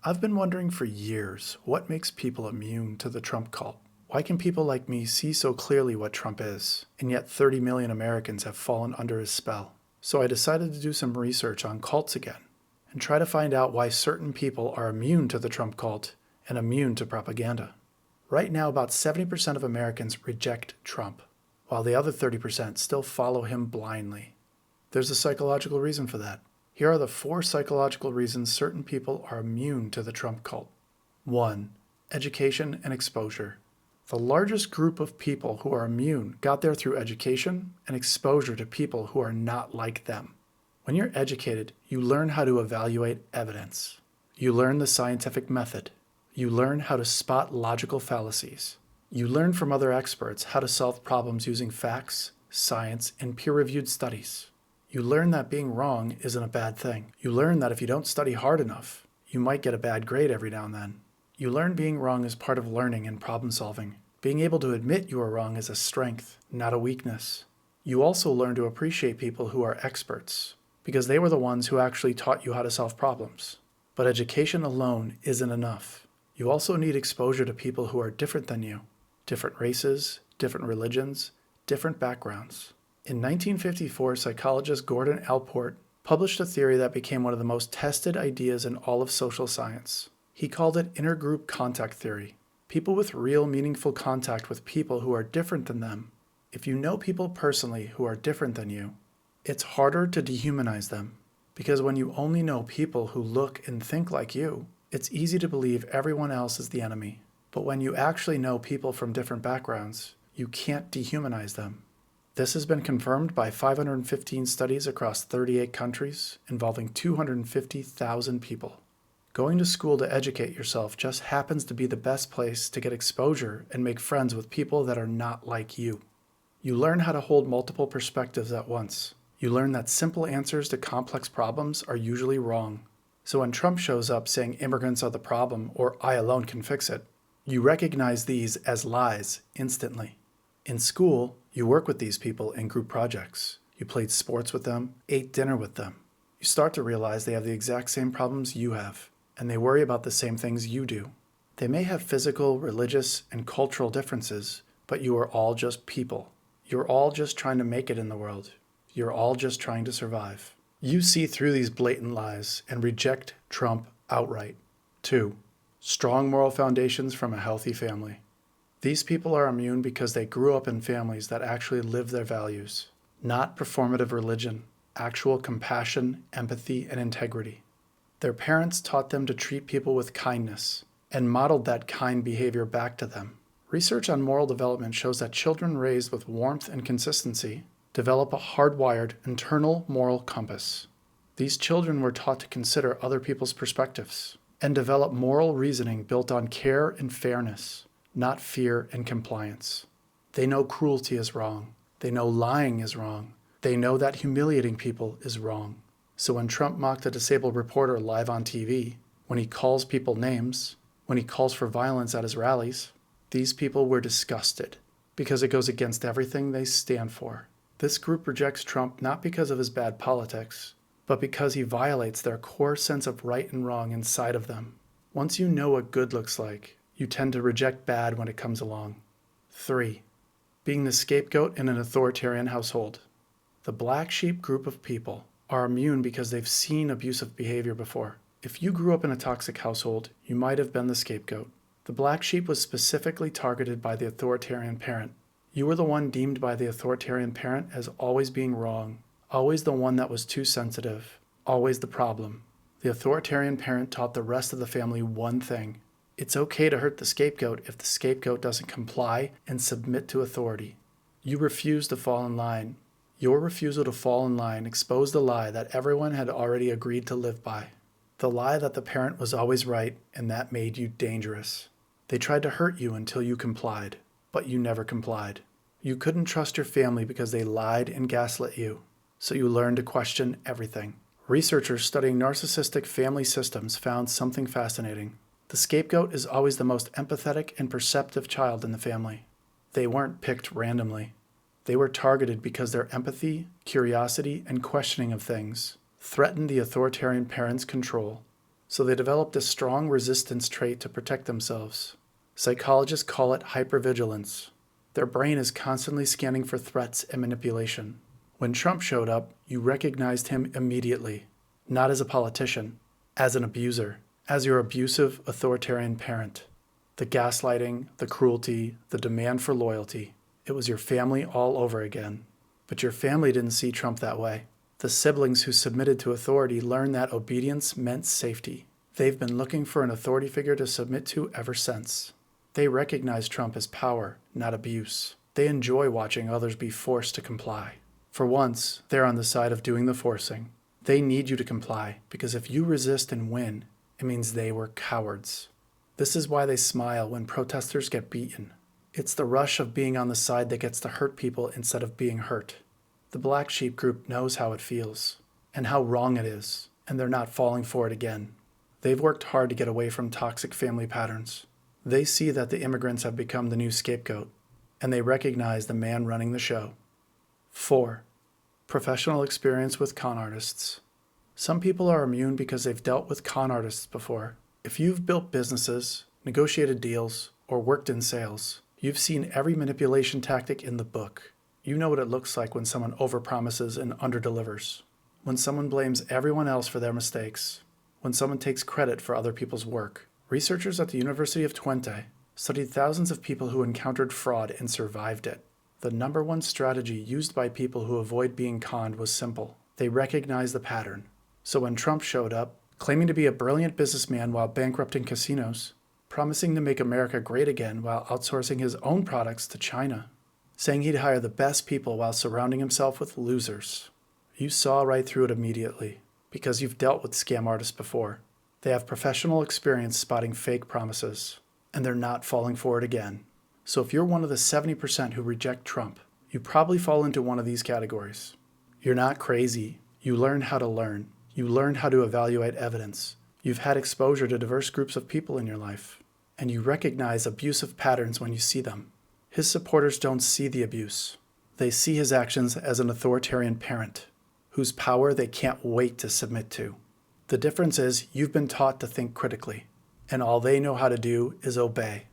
I've been wondering for years what makes people immune to the Trump cult. Why can people like me see so clearly what Trump is, and yet 30 million Americans have fallen under his spell? So I decided to do some research on cults again and try to find out why certain people are immune to the Trump cult and immune to propaganda. Right now, about 70% of Americans reject Trump, while the other 30% still follow him blindly. There's a psychological reason for that. Here are the 4 psychological reasons certain people are immune to the Trump cult. 1. Education and exposure. The largest group of people who are immune got there through education and exposure to people who are not like them. When you're educated, you learn how to evaluate evidence. You learn the scientific method. You learn how to spot logical fallacies. You learn from other experts how to solve problems using facts, science, and peer-reviewed studies. You learn that being wrong isn't a bad thing. You learn that if you don't study hard enough, you might get a bad grade every now and then. You learn being wrong is part of learning and problem solving. Being able to admit you are wrong is a strength, not a weakness. You also learn to appreciate people who are experts, because they were the ones who actually taught you how to solve problems. But education alone isn't enough. You also need exposure to people who are different than you. Different races, different religions, different backgrounds. In 1954, psychologist Gordon Allport published a theory that became one of the most tested ideas in all of social science. He called it intergroup contact theory. People with real meaningful contact with people who are different than them. If you know people personally who are different than you, it's harder to dehumanize them. Because when you only know people who look and think like you, it's easy to believe everyone else is the enemy. But when you actually know people from different backgrounds, you can't dehumanize them. This has been confirmed by 515 studies across 38 countries involving 250,000 people. Going to school to educate yourself just happens to be the best place to get exposure and make friends with people that are not like you. You learn how to hold multiple perspectives at once. You learn that simple answers to complex problems are usually wrong. So when Trump shows up saying immigrants are the problem or I alone can fix it, you recognize these as lies instantly. In school, you work with these people in group projects. You played sports with them, ate dinner with them. You start to realize they have the exact same problems you have, and they worry about the same things you do. They may have physical, religious, and cultural differences, but you are all just people. You're all just trying to make it in the world. You're all just trying to survive. You see through these blatant lies and reject Trump outright. 2. Strong moral foundations from a healthy family. These people are immune because they grew up in families that actually live their values, not performative religion, actual compassion, empathy, and integrity. Their parents taught them to treat people with kindness and modeled that kind behavior back to them. Research on moral development shows that children raised with warmth and consistency develop a hardwired internal moral compass. These children were taught to consider other people's perspectives and develop moral reasoning built on care and fairness, not fear and compliance. They know cruelty is wrong. They know lying is wrong. They know that humiliating people is wrong. So when Trump mocked a disabled reporter live on TV, when he calls people names, when he calls for violence at his rallies, these people were disgusted because it goes against everything they stand for. This group rejects Trump not because of his bad politics, but because he violates their core sense of right and wrong inside of them. Once you know what good looks like, you tend to reject bad when it comes along. 3. Being the scapegoat in an authoritarian household. The black sheep group of people are immune because they've seen abusive behavior before. If you grew up in a toxic household, you might have been the scapegoat. The black sheep was specifically targeted by the authoritarian parent. You were the one deemed by the authoritarian parent as always being wrong, always the one that was too sensitive, always the problem. The authoritarian parent taught the rest of the family one thing: it's okay to hurt the scapegoat if the scapegoat doesn't comply and submit to authority. You refuse to fall in line. Your refusal to fall in line exposed the lie that everyone had already agreed to live by. The lie that the parent was always right, and that made you dangerous. They tried to hurt you until you complied, but you never complied. You couldn't trust your family because they lied and gaslit you, so you learned to question everything. Researchers studying narcissistic family systems found something fascinating. The scapegoat is always the most empathetic and perceptive child in the family. They weren't picked randomly. They were targeted because their empathy, curiosity, and questioning of things threatened the authoritarian parent's control. So they developed a strong resistance trait to protect themselves. Psychologists call it hypervigilance. Their brain is constantly scanning for threats and manipulation. When Trump showed up, you recognized him immediately, not as a politician, as an abuser, as your abusive, authoritarian parent. The gaslighting, the cruelty, the demand for loyalty. It was your family all over again. But your family didn't see Trump that way. The siblings who submitted to authority learned that obedience meant safety. They've been looking for an authority figure to submit to ever since. They recognize Trump as power, not abuse. They enjoy watching others be forced to comply. For once, they're on the side of doing the forcing. They need you to comply, because if you resist and win, it means they were cowards. This is why they smile when protesters get beaten. It's the rush of being on the side that gets to hurt people instead of being hurt. The black sheep group knows how it feels, and how wrong it is, and they're not falling for it again. They've worked hard to get away from toxic family patterns. They see that the immigrants have become the new scapegoat, and they recognize the man running the show. 4. Professional experience with con artists. Some people are immune because they've dealt with con artists before. If you've built businesses, negotiated deals, or worked in sales, you've seen every manipulation tactic in the book. You know what it looks like when someone overpromises and underdelivers. When someone blames everyone else for their mistakes. When someone takes credit for other people's work. Researchers at the University of Twente studied thousands of people who encountered fraud and survived it. The number one strategy used by people who avoid being conned was simple. They recognized the pattern. So when Trump showed up, claiming to be a brilliant businessman while bankrupting casinos, promising to make America great again while outsourcing his own products to China, saying he'd hire the best people while surrounding himself with losers. You saw right through it immediately, because you've dealt with scam artists before. They have professional experience spotting fake promises, and they're not falling for it again. So if you're one of the 70% who reject Trump, you probably fall into one of these categories. You're not crazy. You learned how to learn. You learned how to evaluate evidence. You've had exposure to diverse groups of people in your life, and you recognize abusive patterns when you see them. His supporters don't see the abuse. They see his actions as an authoritarian parent, whose power they can't wait to submit to. The difference is you've been taught to think critically, and all they know how to do is obey.